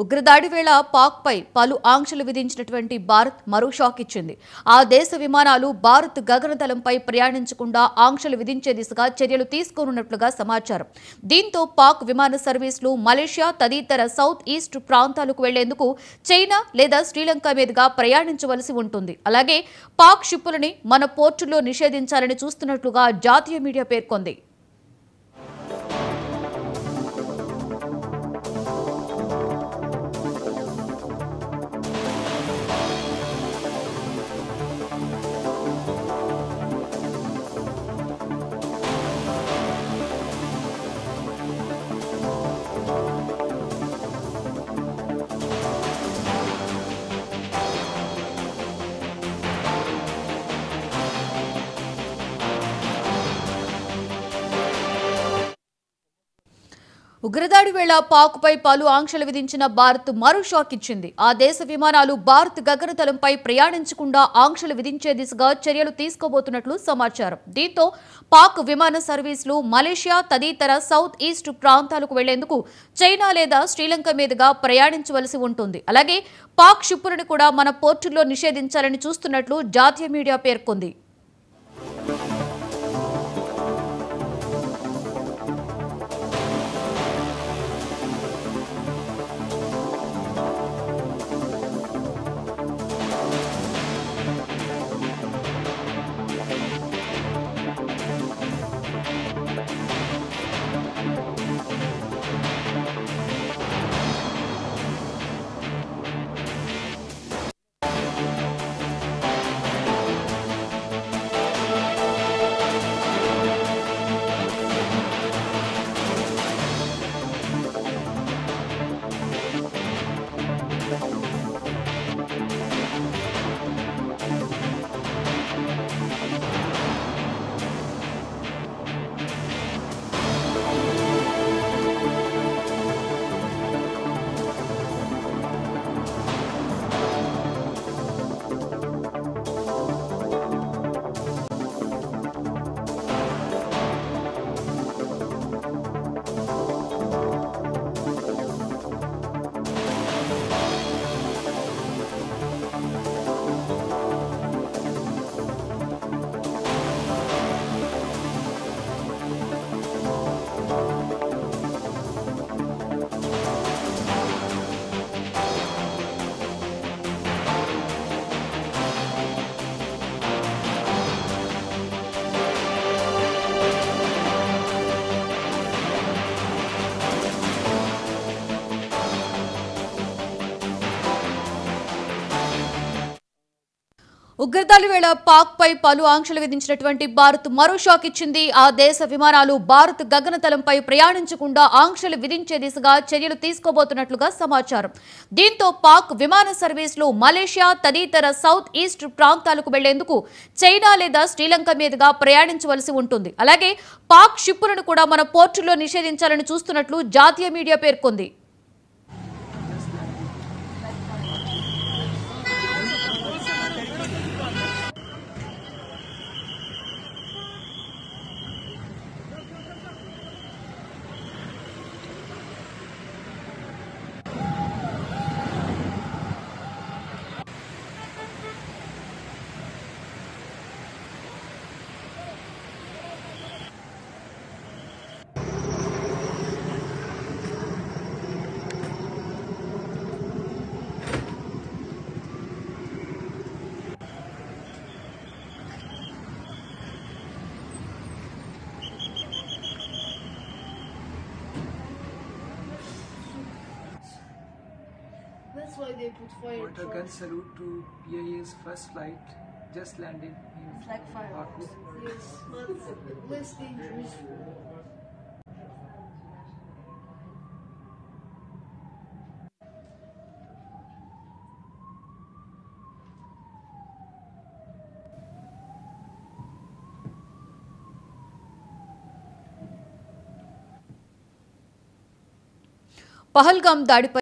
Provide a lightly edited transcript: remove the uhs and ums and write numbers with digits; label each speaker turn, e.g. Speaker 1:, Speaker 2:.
Speaker 1: ఉగ్రదాడి వేళ పాక్పై పలు ఆంక్షలు విధించినటువంటి భారత్ మరో షాక్ ఇచ్చింది. ఆ దేశ విమానాలు భారత్ గగనతలంపై ప్రయాణించకుండా ఆంక్షలు విధించే దిశగా చర్యలు తీసుకోనున్నట్లుగా సమాచారం. దీంతో పాక్ విమాన సర్వీసులు మలేషియా తదితర సౌత్ ఈస్ట్ ప్రాంతాలకు వెళ్లేందుకు చైనా లేదా శ్రీలంక మీదుగా ప్రయాణించవలసి ఉంటుంది. అలాగే పాక్ షిప్పులని మన పోర్టుల్లో నిషేధించాలని చూస్తున్నట్లుగా జాతీయ మీడియా పేర్కొంది. ఉగ్రదాడి వేళ పాక్పై పలు ఆంక్షలు విధించిన భారత్ మరో షాక్ ఇచ్చింది. ఆ దేశ విమానాలు భారత్ గగనతలంపై ప్రయాణించకుండా ఆంక్షలు విధించే దిశగా చర్యలు తీసుకోబోతున్నట్లు సమాచారం. దీంతో పాక్ విమాన సర్వీసులు మలేషియా తదితర సౌత్ ఈస్ట్ ప్రాంతాలకు వెళ్లేందుకు చైనా లేదా శ్రీలంక మీదుగా ప్రయాణించవలసి ఉంటుంది. అలాగే పాక్ షిప్పులను కూడా మన పోర్టుల్లో నిషేధించాలని చూస్తున్నట్లు జాతీయ మీడియా పేర్కొంది. ఉగ్రదాడి వేళ పాక్పై పలు ఆంక్షలు విధించినటువంటి భారత్ మరో షాక్ ఇచ్చింది. ఆ దేశ విమానాలు భారత్ గగనతలంపై ప్రయాణించకుండా ఆంక్షలు విధించే దిశగా చర్యలు తీసుకోబోతున్నట్లుగా సమాచారం. దీంతో పాక్ విమాన సర్వీసులు మలేషియా తదితర సౌత్ ఈస్ట్ ప్రాంతాలకు వెళ్లేందుకు చైనా లేదా శ్రీలంక మీదుగా ప్రయాణించవలసి ఉంటుంది. అలాగే పాక్ షిప్పులను కూడా మన పోర్టుల్లో నిషేధించాలని చూస్తున్నట్లు జాతీయ మీడియా పేర్కొంది.
Speaker 2: That's why they put fire.
Speaker 3: What a gun salute to PIA's first flight just landed in
Speaker 2: It's like fire.
Speaker 3: Baku.
Speaker 2: Yes, but less dangerous.
Speaker 1: Pahalgam దాడిపై